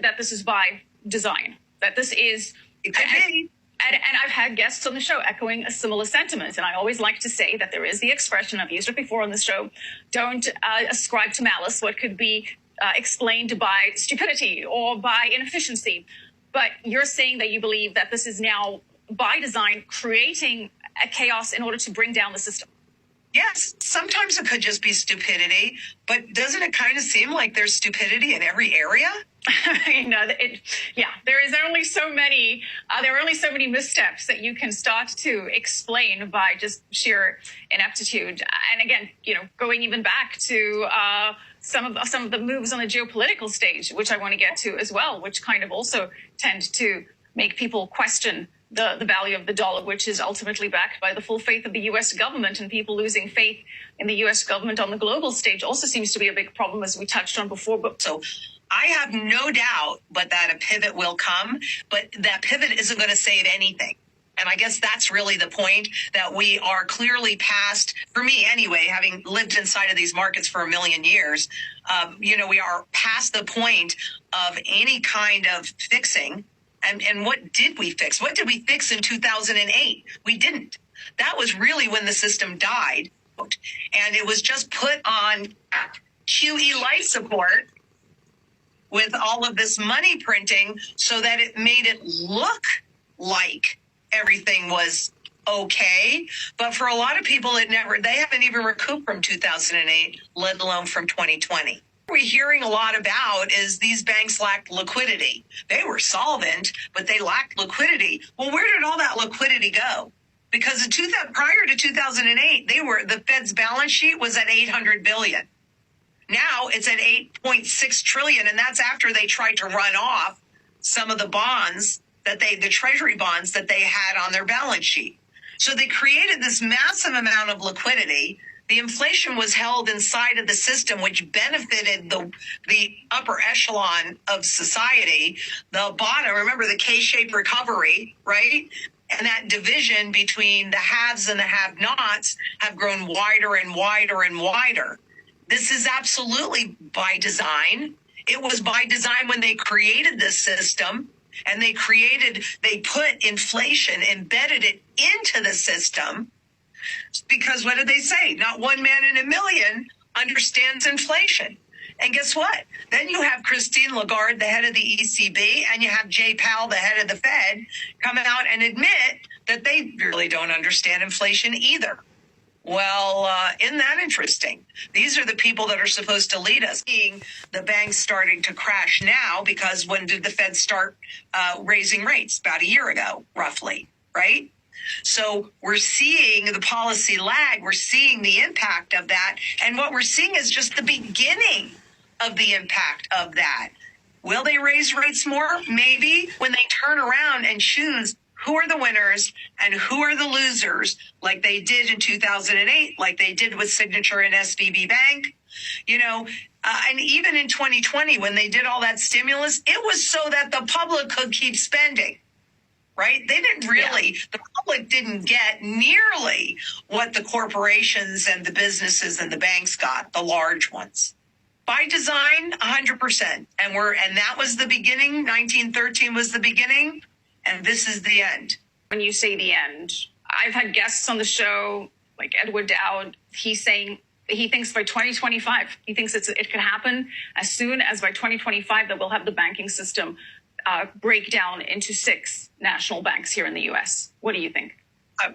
that this is by design, that this is... It could be. And I've had guests on the show echoing a similar sentiment. And I always like to say that there is the expression, I've used it before on the show, don't ascribe to malice what could be explained by stupidity or by inefficiency. But you're saying that you believe that this is now, by design, creating a chaos in order to bring down the system. Yes, sometimes it could just be stupidity, but doesn't it kind of seem like there's stupidity in every area? There is only so many. There are only so many missteps that you can start to explain by just sheer ineptitude. And again, going even back to some of the moves on the geopolitical stage, which I want to get to as well, which kind of also tend to make people question the value of the dollar, which is ultimately backed by the full faith of the U.S. government, and people losing faith in the U.S. government on the global stage also seems to be a big problem, as we touched on before. So I have no doubt but that a pivot will come, but that pivot isn't going to save anything. And I guess that's really the point, that we are clearly past, for me anyway, having lived inside of these markets for 1 million years, we are past the point of any kind of fixing. And what did we fix? What did we fix in 2008? We didn't. That was really when the system died. And it was just put on QE life support with all of this money printing so that it made it look like everything was okay. But for a lot of people, they haven't even recouped from 2008, let alone from 2020. What we're hearing a lot about is these banks lacked liquidity. They were solvent, but they lacked liquidity. Well, where did all that liquidity go? Because prior to 2008, the Fed's balance sheet was at 800 billion. Now it's at 8.6 trillion, and that's after they tried to run off some of the bonds the treasury bonds that they had on their balance sheet. So they created this massive amount of liquidity. The inflation was held inside of the system, which benefited the upper echelon of society. The bottom, remember the K-shaped recovery, right? And that division between the haves and the have-nots have grown wider and wider and wider. This is absolutely by design. It was by design when they created this system, and they put inflation, embedded it into the system. Because what did they say? Not one man in a million understands inflation. And guess what? Then you have Christine Lagarde, the head of the ECB, and you have Jay Powell, the head of the Fed, come out and admit that they really don't understand inflation either. Well, isn't that interesting? These are the people that are supposed to lead us. Seeing the banks starting to crash now, because when did the Fed start raising rates? About a year ago, roughly, right? So we're seeing the policy lag. We're seeing the impact of that. And what we're seeing is just the beginning of the impact of that. Will they raise rates more? Maybe, when they turn around and choose who are the winners and who are the losers, like they did in 2008, like they did with Signature and SVB Bank, and even in 2020, when they did all that stimulus, it was so that the public could keep spending. Right? They didn't really, the public didn't get nearly what the corporations and the businesses and the banks got, the large ones. By design, 100%. And that was the beginning. 1913 was the beginning, and this is the end. When you say the end, I've had guests on the show, like Edward Dowd. He's saying he thinks by 2025, he thinks it could happen as soon as by 2025 that we'll have the banking system break down into 6 national banks here in the U.S. What do you think?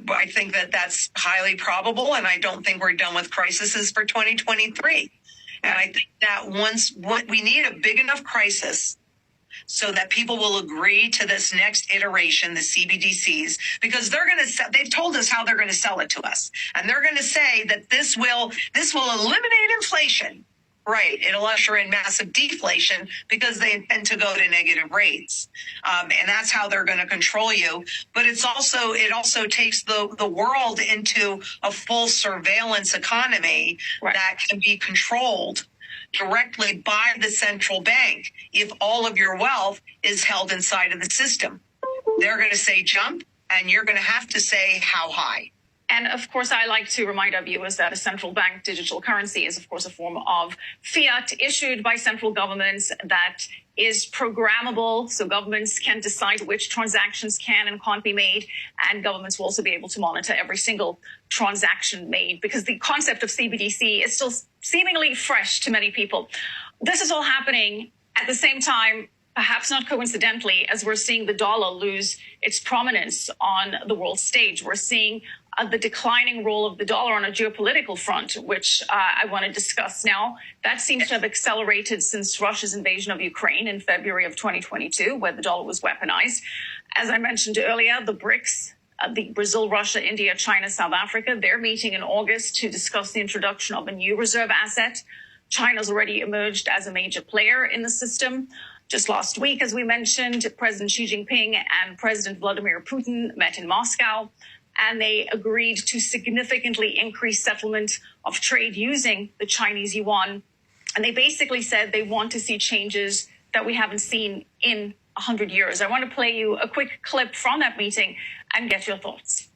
I think that's highly probable, and I don't think we're done with crises for 2023. And I think that we need a big enough crisis so that people will agree to this next iteration, the CBDCs, because they've told us how they're going to sell it to us. And they're going to say that this will eliminate inflation. Right. It'll usher in massive deflation because they intend to go to negative rates. And that's how they're going to control you. But it also takes the world into a full surveillance economy that can be controlled directly by the central bank if all of your wealth is held inside of the system. They're going to say jump, and you're going to have to say how high. And of course, I like to remind our viewers that a central bank digital currency is, of course, a form of fiat issued by central governments that is programmable. So governments can decide which transactions can and can't be made. And governments will also be able to monitor every single transaction made, because the concept of CBDC is still seemingly fresh to many people. This is all happening at the same time, perhaps not coincidentally, as we're seeing the dollar lose its prominence on the world stage. We're seeing the declining role of the dollar on a geopolitical front, which I want to discuss now. That seems to have accelerated since Russia's invasion of Ukraine in February of 2022, where the dollar was weaponized. As I mentioned earlier, the BRICS, the Brazil, Russia, India, China, South Africa, they're meeting in August to discuss the introduction of a new reserve asset. China's already emerged as a major player in the system. Just last week, as we mentioned, President Xi Jinping and President Vladimir Putin met in Moscow, and they agreed to significantly increase settlement of trade using the Chinese yuan. And they basically said they want to see changes that we haven't seen in 100 years. I want to play you a quick clip from that meeting and get your thoughts.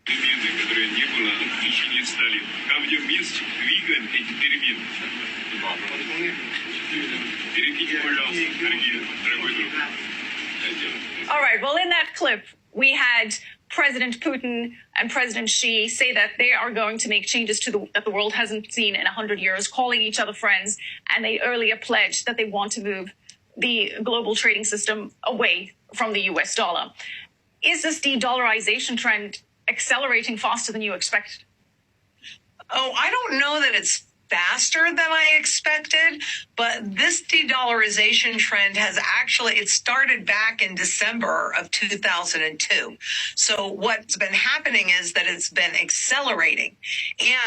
All right, well, in that clip, we had President Putin and President Xi say that they are going to make changes that the world hasn't seen in 100 years, calling each other friends, and they earlier pledged that they want to move the global trading system away from the US dollar. Is this de-dollarization trend accelerating faster than you expected? Oh, I don't know that it's faster than I expected, but this de-dollarization trend has actually, it started back in December of 2002. So what's been happening is that it's been accelerating.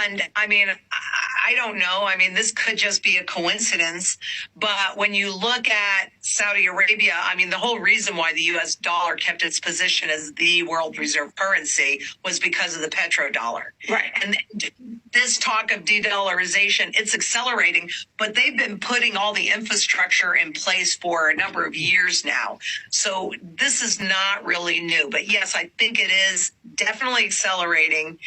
And I mean, I don't know. I mean, this could just be a coincidence, but when you look at Saudi Arabia, I mean, the whole reason why the US dollar kept its position as the world reserve currency was because of the petrodollar. Right. And this talk of de-dollarization, it's accelerating, but they've been putting all the infrastructure in place for a number of years now. So this is not really new, but yes, I think it is definitely accelerating.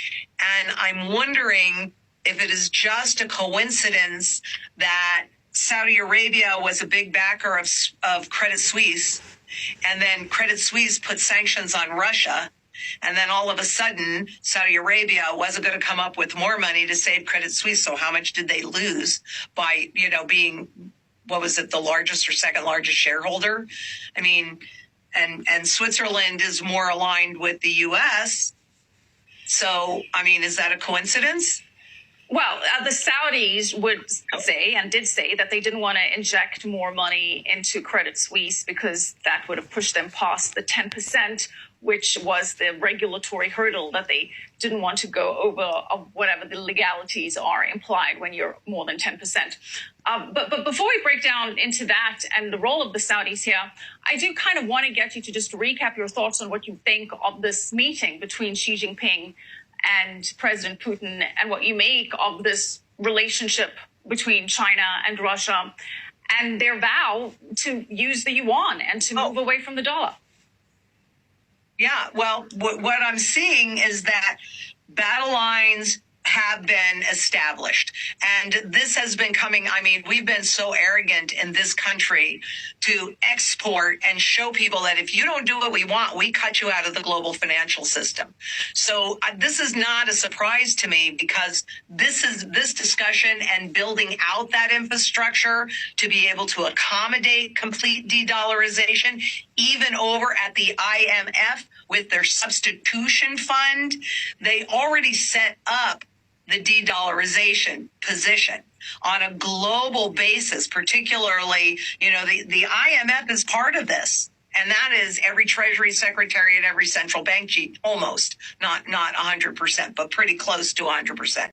And I'm wondering if it is just a coincidence that Saudi Arabia was a big backer of Credit Suisse, and then Credit Suisse put sanctions on Russia. And then all of a sudden, Saudi Arabia wasn't going to come up with more money to save Credit Suisse. So how much did they lose by, being, what was it, the largest or second largest shareholder? I mean, and Switzerland is more aligned with the U.S. So, I mean, is that a coincidence? Well, the Saudis would say and did say that they didn't want to inject more money into Credit Suisse because that would have pushed them past the 10%, which was the regulatory hurdle that they didn't want to go over, of whatever the legalities are implied when you're more than 10%. But before we break down into that and the role of the Saudis here, I do kind of want to get you to just recap your thoughts on what you think of this meeting between Xi Jinping and President Putin, and what you make of this relationship between China and Russia and their vow to use the yuan and to move away from the dollar. Yeah, well, what I'm seeing is that battle lines have been established. And this has been coming, I mean, we've been so arrogant in this country to export and show people that if you don't do what we want, we cut you out of the global financial system. So this is not a surprise to me, because this discussion and building out that infrastructure to be able to accommodate complete de-dollarization, even over at the IMF with their substitution fund, they already set up the de-dollarization position on a global basis. Particularly, the IMF is part of this. And that is every Treasury Secretary and every central bank chief, almost, not 100%, but pretty close to 100%.